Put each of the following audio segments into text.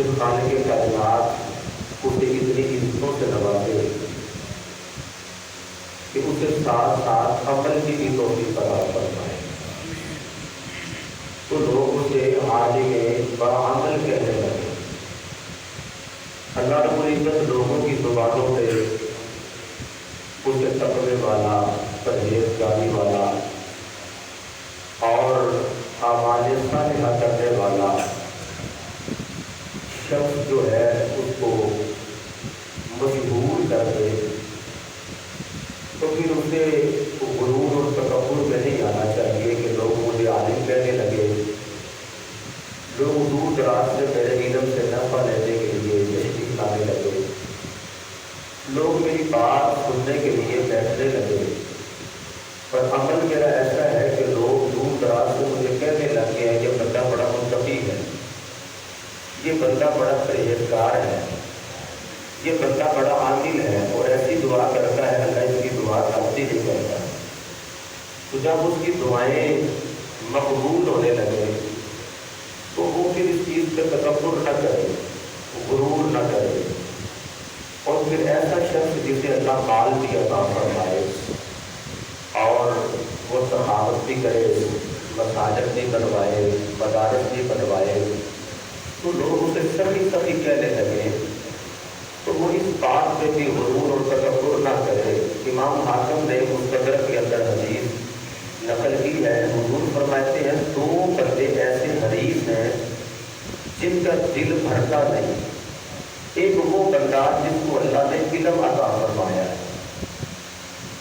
پھر خالق کائنات اسے اتنی عزتوں سے نوازے کہ اسے ساتھ ساتھ عمل کی بھی توفیق فراہم فرمائے۔ تو لوگ اسے عالم بعمل کہنے لگے۔ اللہ رب العزت لوگوں کی زبانوں پہ اسے تقوی والا، پرہیزگاری والا اور اعمال صالحہ کرنے والا شخص جو ہے اس کو مشہور کر دے، تو پھر اسے غرور اور تکبر میں نہیں آنا چاہیے کہ لوگ مجھے عالم کہنے لگے، لوگ دور دراز سے میرے علم سے نفع لینے کے لیے تشریف لانے لگے، لوگ میری بات سننے کے لیے بیٹھنے لگے، پر عمل میرا ایسا ہے کہ لوگ دور دراز سے مجھے کہنے لگے ہیں یہ بندہ بڑا متقی ہے، یہ بندہ بڑا پرہیزگار ہے، یہ بندہ بڑا عامل ہے اور ایسی دعا کرتا ہے، اللہ اس کی دعا قبول نہیں کرتا۔ تو جب اس کی دعائیں مقبول ہونے لگے تو وہ پھر اس چیز پہ تکبر نہ کرے، غرور نہ کرے، اور پھر ایسا شخص جسے اللہ مال بھی عطا فرمائے اور وہ سخاوت بھی کرے، مساجد بھی بنوائے، مدارس بھی بنوائے، تو لوگ اسے سبھی سبھی کہنے لگے، تو وہ اس بات پہ بھی غرور اور تکبر نہ کرے۔ امام حاکم نے مستدرک کے اندر حدیث نقل کی ہے، حضور فرماتے ہیں دو بندے ایسے حریص ہیں جن کا دل بھرتا نہیں، ایک وہ بندہ جس کو اللہ نے علم عطا فرمایا ہے،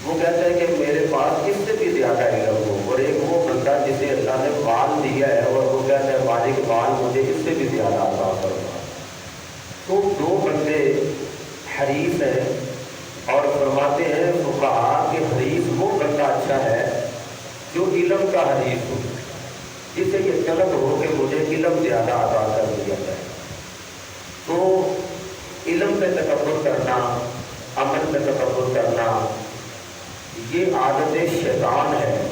وہ کہتا ہے کہ میرے پاس اس سے بھی زیادہ علم ہو، اور ایک وہ بندہ جسے اللہ نے مال دیا ہے اور وہ کہتا ہے مالک مال مجھے اس سے بھی زیادہ عطا فرما۔ تو دو بندے حریص ہیں، اور فرماتے ہیں فقہاء کہ حریص وہ بندہ اچھا ہے جو علم کا حریص ہو، جسے یہ طلب ہو کہ مجھے علم زیادہ عطا کر دیا جائے۔ تو علم پہ تکبر کرنا، عمل پہ تکبر کرنا، یہ عادت شیطان ہے،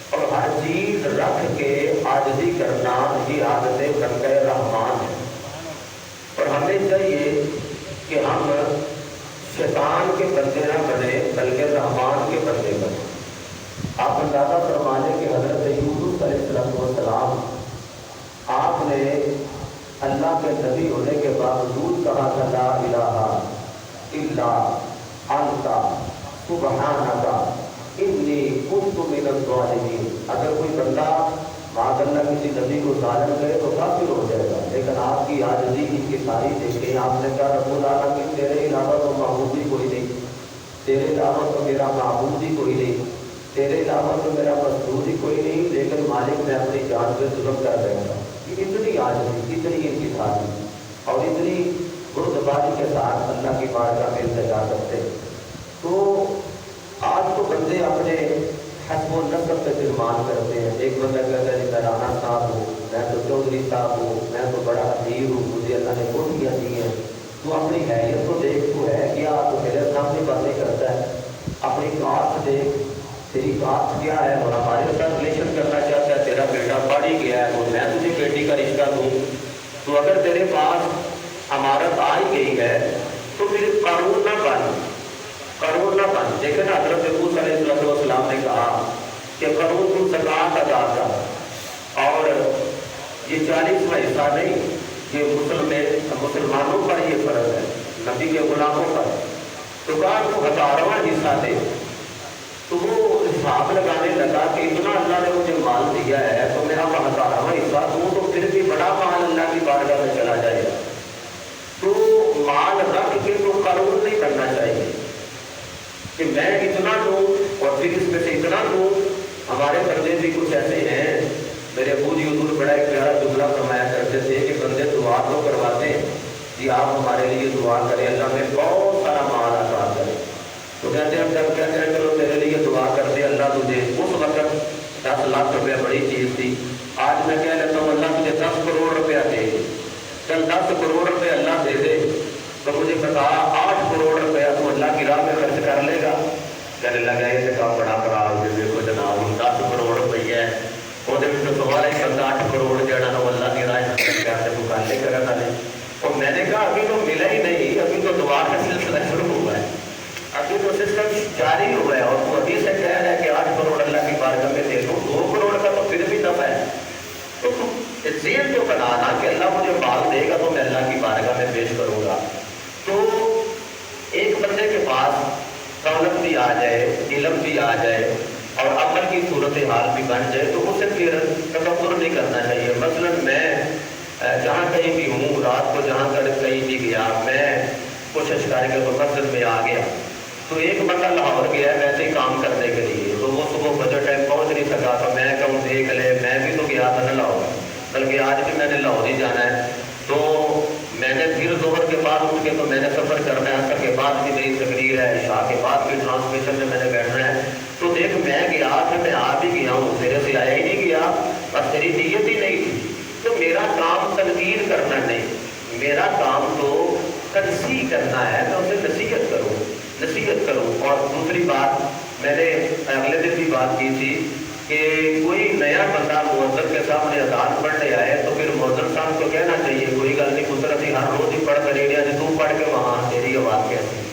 اور ہر چیز رکھ کے عاجزی کرنا یہ عادت بندہ رحمان ہے۔ اور ہمیں چاہیے کہ ہم شیطان کے بندے نہ بنے بلکہ رحمان کے بندے بنے۔ آپ اندازہ فرما لیں کہ حضرت یونس علیہ السلام آپ نے اللہ کے نبی ہونے کے باوجود کہا تھا لا الہ الا انت سبحانک انی کنت من الظالمین۔ اگر کوئی بندہ معاذ اللہ کسی نبی کو ظالم کرے تو کافر ہو جائے گا، لیکن آپ کی عاجزی کی ساری دیکھیں، آپ نے کہا رب العالمین تیرے علاوہ تو معبود ہی کوئی نہیں، تیرے علاوہ تو میرا معبود ہی کوئی نہیں، تیرے علاوہ تو میرا مسجود ہی کوئی نہیں، لیکن مالک میں اپنی جان پہ ظلم کر بیٹھا۔ یہ اتنی عاجزی، اتنی انکساری اور اتنی بردباری کے ساتھ اللہ کی بارگاہ میں التجا کرتے۔ تو آج تو بندے اپنے حسب و نسب پہ فرمان کرتے ہیں، ایک بندہ کہتا ہے میں رانا صاحب ہوں، میں تو چودھری صاحب ہوں، میں تو بڑا امیر ہوں، مجھے اللہ نے کوٹیاں دی ہیں۔ تو اپنی حیثیت تو دیکھ، تو ہے کیا؟ تو میرے سامنے باتیں کرتا ہے، اپنی کاسٹ دیکھ، تیری کاسٹ کیا ہے اور ہمارے ساتھ ریلیشن کرنا چاہتا ہے، تیرا بیٹا پڑھ ہی گیا ہے اور میں تجھے بیٹی کا رشتہ دوں۔ تو اگر تیرے پاس امارت آ ہی گئی ہے تو پھر قانون نہ بن، قانون نہ بن۔ دیکھیں نا حضرت موسیٰ علیہ السلام نے کہا کہ قانون تم زکوٰۃ ادا کر، اور یہ 40واں حصہ نہیں، یہ مسلمانوں پر یہ فرض ہے، نبی کے غلاموں پر، تو کہا تو 18واں حصہ دے۔ تو وہ حساب لگانے لگا کہ اتنا اللہ نے مجھے مال دیا ہے تو میں اب 18واں حصہ دوں تو پھر بھی بڑا مال اللہ کی بارگاہ میں چلا جائے گا۔ تو مال رکھ کے تو قانون نہیں کرنا چاہیے کہ میں اتنا دوں اور پھر اس میں سے اتنا دوں۔ ہمارے بندے بھی کچھ ایسے ہیں، میرے ابو جی حضور بڑا ایک پیارا جملہ فرمایا کرتے تھے کہ بندے دعا تو کرواتے ہیں جی آپ ہمارے لیے دعا کریں اللہ میں بہت سارا مال عطا کرے، تو کہتے ہیں جب کہتے ہیں چلو میرے لیے دعا کر دے اللہ تجھے، اس وقت 10 لاکھ روپیہ بڑی چیز تھی، آج میں کہہ لیتا ہوں اللہ تجھے 10 کروڑ روپیہ دے، چل 10 کروڑ روپے اللہ دے دے، تو مجھے بتا 8 کروڑ روپیہ تو اللہ کی راہ میں خرچ کر لے گا؟ کہنے لگا یہ کام بڑا خراب ہے، دیکھو جناب 10 کروڑ روپیہ ہے وہ تو سوال ہے بندہ 8 کروڑ جڑا نا اللہ کی راہ خرچ کرتے مقابلے کرنے والے ज़हन तो बनाना कि अल्लाह मुझे माल देगा तो मैं अल्लाह की बारगाह में पेश करूँगा। तो एक बंदे के पास दौलत भी आ जाए, इल्म भी आ जाए और अमल की सूरत हाल भी बन जाए तो उसे फिर तकब्बुर नहीं करना चाहिए। मसलन मैं जहाँ कहीं भी हूँ, रात को जहाँ तक कहीं भी गया, मैं कोशिश करके तो मस्जिद में आ गया, तो एक बंदा लाहौर गया है वैसे ही काम करने के लिए, तो वो सुबह बजट टाइम पहुँच नहीं सका, तो मैं कहूँ देख ले मैं भी तो गया था ना लाहौर, बल्कि आज भी मैंने लाहौर ही जाना है, तो मैंने फिर दोपहर के बाद उठ के तो मैंने सफ़र करना है, असर के बाद भी मेरी तकरीर है, इशा के बाद भी ट्रांसमिशन में मैंने बैठना है, तो देख मैं गया फिर मैं आ भी गया हूँ, तेरे से आया ही नहीं गया, बस तेरी नीयत ही नहीं थी। तो मेरा काम तनकीर करना नहीं, मेरा काम तो तनसीह करना है, मैं उसे नसीहत करूँ। और दूसरी बात मैंने अगले दिन भी बात की थी कि कोई नया बंदा मुअज्जिन के सामने अज़ान पढ़ने आए तो फिर मुअज्जिन साहब को कहना चाहिए कोई गल नहीं पुत्र अभी हर रोज़ ही पढ़ कर एरिया तू पढ़ के वहाँ तेरी आवाज़ कैसी,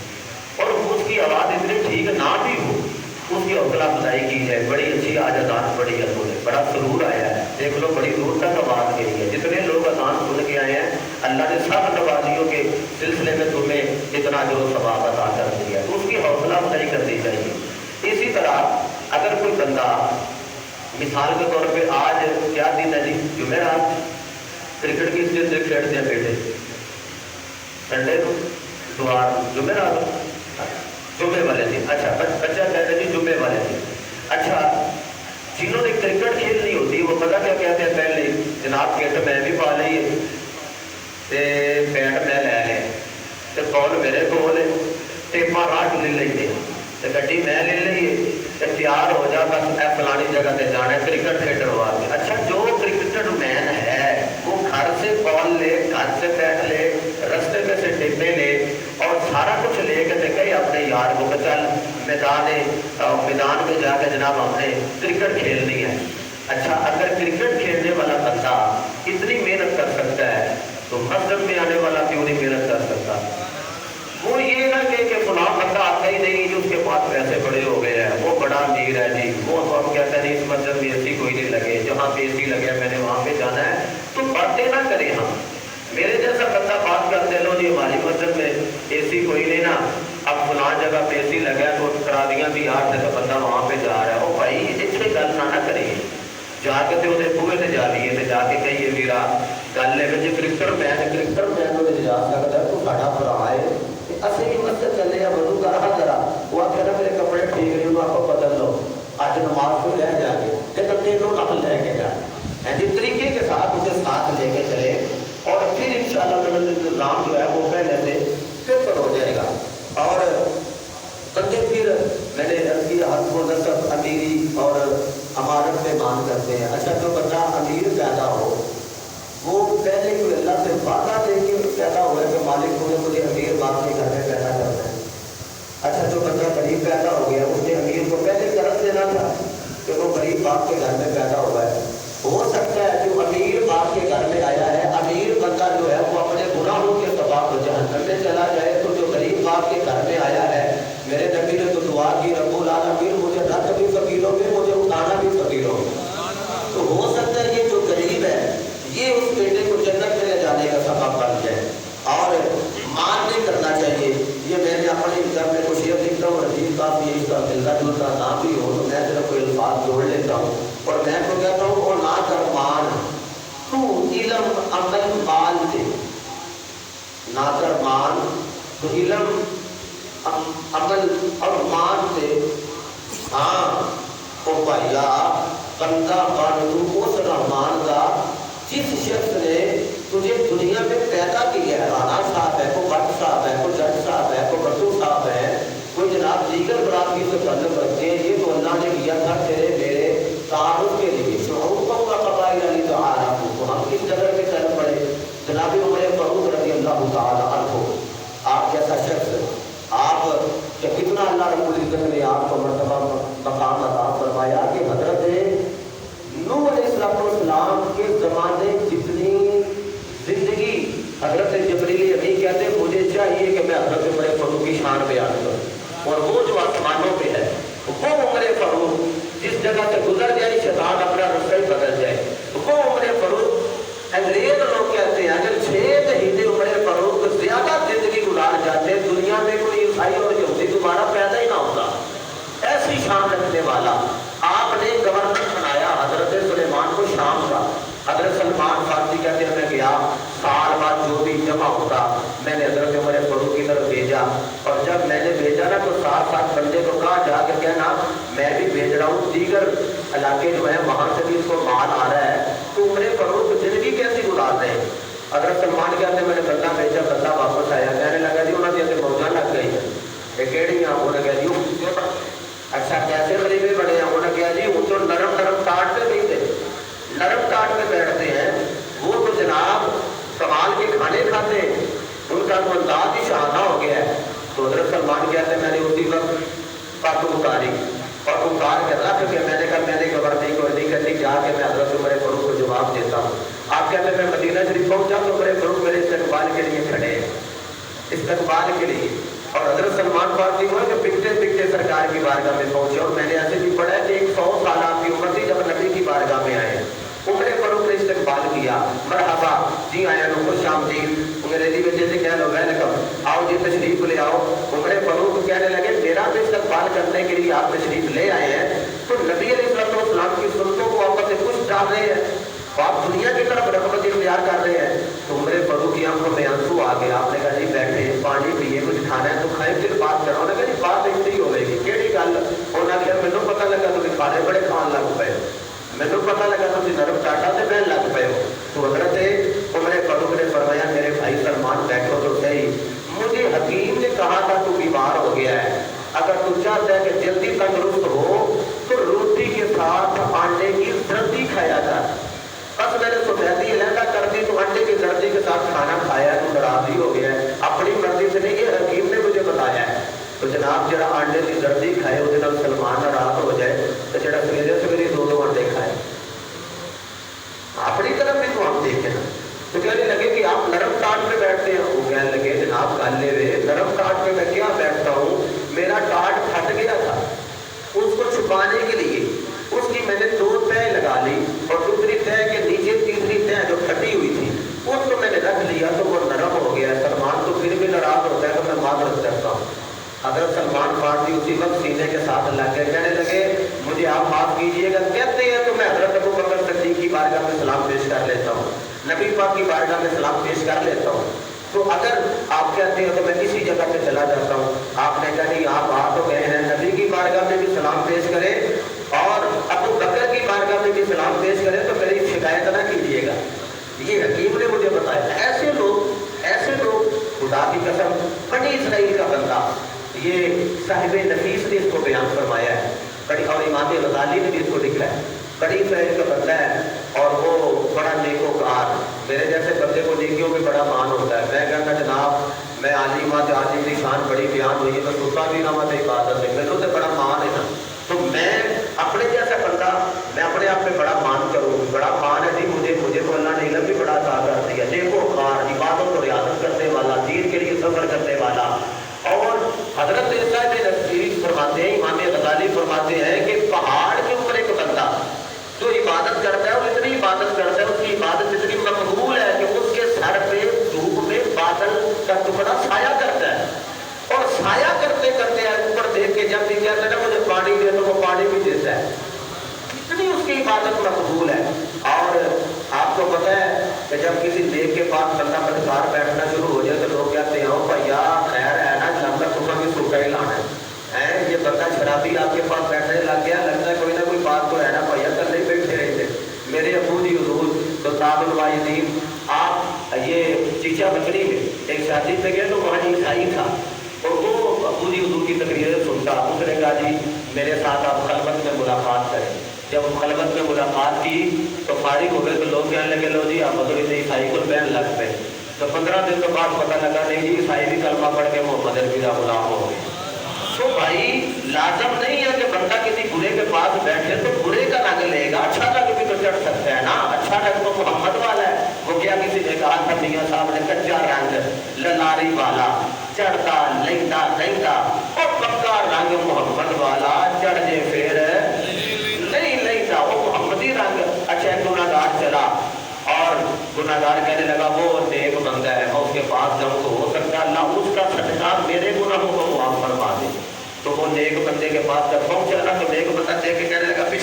और उसकी आवाज़ इतनी ठीक ना भी हो उसकी हौसला अफजाई की जाए, बड़ी अच्छी आज अज़ान पढ़ी है तूने, बड़ा सुरूर आया है, देख लो बड़ी दूर तक आवाज़ गई है, जितने लोग अज़ान सुन के आए हैं अल्लाह ने सब नवाजियों के सिलसिले में तुम्हें इतना जो सवाब अता कर दिया, तो उसकी हौसला अफजाई करनी चाहिए। इसी तरह अगर कोई बंदा मिसाल के तौर पे आज क्या दिन है जी, जुमेरात, क्रिकेट किस दिन से खेलते हैं बेटे, संडे को, इतवार, जुमेरात, जुम्मे वाले दिन, अच्छा बच्चा कहते हैं जी जुम्मे वाले दिन। अच्छा जिन्होंने क्रिकेट खेलनी होती वो पता क्या कहते हैं, पहले जनाब किट मैं भी पा ली है, बैट मैं लै लिया, तो बॉल मेरे कोल है, टेपा राह ले लेंगे, तो गड्डी मैं ले लीए, तैयार हो जा बस ए फलानी जगह से जाना है क्रिकेट खेडर वास्ते। अच्छा जो क्रिकेटर मैन है वो घर से बॉल ले, घर से बैट ले, रस्ते में से टिप्पे ले और सारा कुछ ले के कहीं अपने यार को चल मैदान में जाकर जनाब हमने क्रिकेट खेलनी है। अच्छा अगर क्रिकेट खेलने वाला बंदा इतनी मेहनत कर सकता है तो मस्जिद में आने वाला क्यों नहीं मेहनत कर सकता। वो ये ना कि फलां बंदा आता ही नहीं जी उसके पास पैसे बड़े हो गए हैं, वो बड़ा अमीर है जी, वो तो हम कहते हैं इस मस्जिद में एसी कोई नहीं लगे, जहाँ पे एसी लगे मैंने वहाँ पे जाना है, तो बातें ना करें हम। मेरे जैसा बंदा बात करते लो जी हमारी मस्जिद में एसी कोई नहीं ना, अब फलां जगह पे एसी लगा तो करा दिया भी यार से तो बंदा वहाँ पे जा रहा है, ओ भाई इतने गल ना करिए, जाके तो वो बूहे से जा लिए तो जाके कहिए वीरा गल है जो क्रिकेटर मैन जा सकता तू साडा भरा है असं भी मस्जिद चले वजू कर जरा, वो आखिर ना मेरे कपड़े ठीक नहीं आप बदल लो, अज नमाज को ले जाके तो तेनों नल लेके जाए जिस तरीके के साथ उसे साथ लेके चले और फिर इंशाअल्लाह इंतजाम जो है वो पहले से फिर हो जाएगा। और बंदे फिर मैंने हाथ को नसब अमीरी और अमारत से मान करते हैं। अच्छा जो बंदा अमीर पैदा हो वो पहले कोई अल्लाह से वादा लेके पैदा हुआ कि मालिक मुझे अमीर बाप के घर में पैदा करना है। अच्छा जो बंदा गरीब पैदा हो गया उसने अमीर को पहले कर्ज देना था कि वो गरीब बाप के घर में पैदा हुआ है। हो सकता है जो अमीर बाप के घर में आया है अमीर बंदा जो है वो अपने गुनाहों के सबाब जहन्नम में चला जाए, तो जो गरीब बाप के घर में आया है मेरे नबी ने तो दुआ की रब्बुल आलमीन मुझे रख भी फकीरों में मुझे उठाना भी फकीरों में, तो हो सकता है ये जो गरीब है ये उस बेटे को जन्नत में ले जाने का सबब बन जाए। और मान नहीं करना चाहिए, ये मैंने अपने घर में कुछ ये लिखता हूँ रजीब का भी इसका मिलता जुलता ना भी हो तो मैं सिर्फ कोई अल्फाज जोड़ लेता हूँ और मैं तो कहता हूँ और ना कर मान तू इलम अमल माल से, ना कर मान तो इलम अमल और मान से, हाँ ओ भैया बंदा बन तू उस रहमान का जिस शख्स ने तुझे दुनिया में पैदा किया है। राना साहब है, कोई भट्ट साहब है, कोई जट साहब है, कोई बट्टू साहब है, कोई जनाब दीगर बरादरी से ताल्लुक रखते हैं, ये तो अल्लाह ने किया था तेरे मेरे तारुफ के लिए। तो हम किस जगह पे चल पड़े जनाब उमर फारूक रज़ी अल्लाह तआला अन्हु, आप जैसा शख्स आप जब कितना अल्लाह रब्बुल इज्जत ने आपको मर्तबा मकाम अता फरमाया कि हजरत नूह अलैहिस्सलाम के ज़माने जितनी जिंदगी हजरत जबरील अमीन कहते हैं मुझे चाहिए कि मैं हजरत उमर फारूक की शान बयान करूँ और वो जो आसमानों पे है वो उमर फारूक जिस जगह से गुजर जाए शैतान अपना रास्ता ही बदल जाए, वो उमर फारूक साहब जी कहते हैं मैं गया, साल बाद जो भी जमा होता मैंने हजरत उमर फारूक की तरफ भेजा, और जब मैंने भेजा ना तो साथ साथ बंदे को कहा जाकर कहना मैं भी भेज रहा हूँ दीगर इलाके जो है वहाँ से भी इसको माल आ रहा है, तो उमर फारूक जिंदगी कैसी गुजार रहे हैं। अगर सलमान कहते मैंने बंदा भेजा, बंदा वापस आया, कहने लगा जी उन्होंने मौजा लग गई है केड़ियाँ, उन्हें कहा जी अच्छा कैसे गरीबे बने हैं, उन्हें कहा जी वो तो नरम नरम काट पे नहीं थे, नरम काट पे बैठते हैं, वो तो जनाब कमाल के खाने खाते हैं, उनका तो अंदाज ही शाना हो गया है। तो हजरत सलमान कहते हैं मैंने उसी वक्त पग उतारी और उतार के रख के मैंने कहा मैंने खबर नहीं करनी, जाके मैं हजरत उमर फारूक को जवाब देता हूँ। आप कहते हैं मैं मदीना शरीफ पहुंचा तो उमर फारूक मेरे इस्तकबाल के लिए खड़े हैं, इस्तकबाल के लिए। और हजरत सलमान फारसी हुआ कि पिघते पिघते सरकार की बारगाह में पहुंचे, और मैंने ऐसे भी पढ़ा है कि 100 साल आपकी उम्र थी जब नबी की बारगाह में आए। उमर फारूक ने इस्तकबाल किया, मरहबा जी आया नो खुश आमदीद, अंग्रेजी में जैसे कह लो वेलकम, आओ जी तशरीफ ले आओ। उमर फारूक कहने लगे मेरा तो इस्तकबाल करने के लिए आप तशरीफ ले आए हैं, तो नबी अलैहिस्सलाम की सुन्नतों को आपस में कुछ डाल रहे हैं, आप दुनिया की तरफ रगबत इख्तियार कर रहे हैं। तो उमर फारूक की आंखों में आंसू आ गए, आपने कहा जी बैठे पानी पिए कुछ खाना है तो खाए फिर बात करो। उन्होंने कहा जी बात इतनी होगी केड़ी गल, उन्होंने कहा मैनू पता लगा तुम खाने बड़े खान लग पे, मैनू पता लगा तुम नरम काटा से बहन लग पे हो। तो हजरत उमर फारूक ने फरमाया मेरे भाई सलमान बैठो तो सही, मुझे हकीम ने कहा था तू बीमार हो गया है, अगर तू चाहता है कि जल्दी तंदुरुस्त हो तो रोटी के साथ अंडे की जर्दी खाया कर। बस मैंने सफेदी लहदा कर दी तो अंडे की जर्दी के साथ खाना खाया तो नाराज हो गया है, अपनी मर्जी से नहीं, ये हकीम ने मुझे बताया है। तो जनाब जरा अंडे की जर्दी खाए उसके नाम सलमान नाराज हो जाए, तो जरा सवेरे सवेरे 2 अंडे खाए, अपनी तरफ भी तो हम देखें ना। तो कहने लगे कि आप नरम टाट पे बैठते हैं, वो कहने लगे जनाब गाले वे नरम टाट पे मैं क्या बैठता हूँ, मेरा टाट फट गया था, उसको छुपाने के लिए उसकी मैंने 2 तह लगा ली और दूसरी तह के नीचे तीसरी तह जो फटी हुई थी उसको मैंने रख लिया तो वो नरम हो गया। सलमान तो फिर भी नाराज होता है तो मैं मादरत करता हूँ। अगर सलमान फारसी उसी वक्त सीने के साथ लग गए, कहने लगे मुझे आप माफ कीजिएगा, कहते हैं तो मैं हजरत अबू बकर सिद्दीक की बारगाह में सलाम पेश कर लेता हूँ, नबी पाक की बारगाह में सलाम पेश कर लेता हूँ। तो अगर आप कहते हैं तो मैं किसी जगह पे चला जाता हूँ। आपने कहा नहीं आप आ तो गए हैं, नबी की बारगाह में भी सलाम पेश करें और अबू बकर की बारगाह में भी सलाम पेश करें तो मेरी शिकायत ना कीजिएगा, ये हकीम ने मुझे बताया। ऐसे लोग खुदा की कसम बनी इसराइल का बंदा, ये साहिब नफीस ने इसको बयान फरमाया है बड़ी, और इमाम गजाली ने भी इसको लिखा है, बड़ी इसराइल का बंदा है और वो बड़ा नेकोकार, मेरे जैसे बंदे को नेकियों में बड़ा मान होता है। मैं कहता जनाब मैं आलिम आलिम की शान बड़ी बयान हुई है, मैं सुनता भी ना मत इबादत है, मैंने तो बड़ा मान है ना, तो मैं अपने जैसा बंदा मैं अपने आप में बड़ा मान करूँ, बड़ा मान है जी मुझे तो अल्लाह ने इल्म भी बड़ा अता कर दिया, नेकोकार, इबादत और रियासत करने वाला, दीन के लिए सफर करने वाला। और हजरत फरमाते हैं, इमाम गजाली फरमाते हैं कि पहाड़ के ऊपर एक बंदा जो इबादत करता है और इतनी इबादत करता है, उसकी इबादत इतनी मकबूल है कि उसके सर पे धूप में बादल का टुकड़ा छाया करता है, और छाया करते करते ऊपर देख के जब भी कहते हैं ना मुझे पानी दे तो वो पानी भी देता है, इतनी उसकी इबादत मकबूल है। और आपको पता है कि जब किसी नेक के पास बंदा मदकार बैठना शुरू हो जाए तो लोग कहते हैं भैया खैर है ना, लगता तुम्हें भी सूखा ही लाना है, ये बंदा शराबी आपके पास बैठने लग गया, लगता है कोई ना कोई बात तो है ना भैया, कल नहीं बैठे रहते। मेरे अबू जी हुजूर सुल्तानुल वाइदीन आप ये चीचा बकरी में एक शादी पे गए तो वहाँ ईसाई था और वो अबू जी हुजूर की तकरीरें सुनता, उसने कहा जी मेरे साथ आप खलवत में मुलाकात करें। जब खलवत में मुलाकात की तो फारिग हो गए तो लोग कहने लगे लो जी आप बकरी ईसाई को बहन लग पे। तो 15 दिन के बाद पता लगा नहीं जी ईसाई भी कलमा पढ़ के मोहम्मद अरबी का गुलाम हो गए। तो भाई लाजम नहीं है कि बंदा किसी बुरे के पास बैठे तो बुरे का रंग लेगा, अच्छा रंग भी तो चढ़ सकता है ना, अच्छा रंग तो मोहम्मद वाला है। वो क्या किसी ने कहा था मियां साहब ने कच्चा रंग ललारी वाला चढ़ता लेंदा लेंदा और पक्का रंग मोहम्मद वाला चढ़ जे फिर नहीं लेंदा, वो मोहम्मदी रंग। अच्छा गुनाहगार चला और गुनाहगार कहने लगा वो नेक बंदा है, मैं उसके पास जाऊँ तो हो सकता अल्लाह उसका सदका मेरे गुनाहों को माफ फरमा दे। तो वो नेक बंदे के पास जब पहुंचा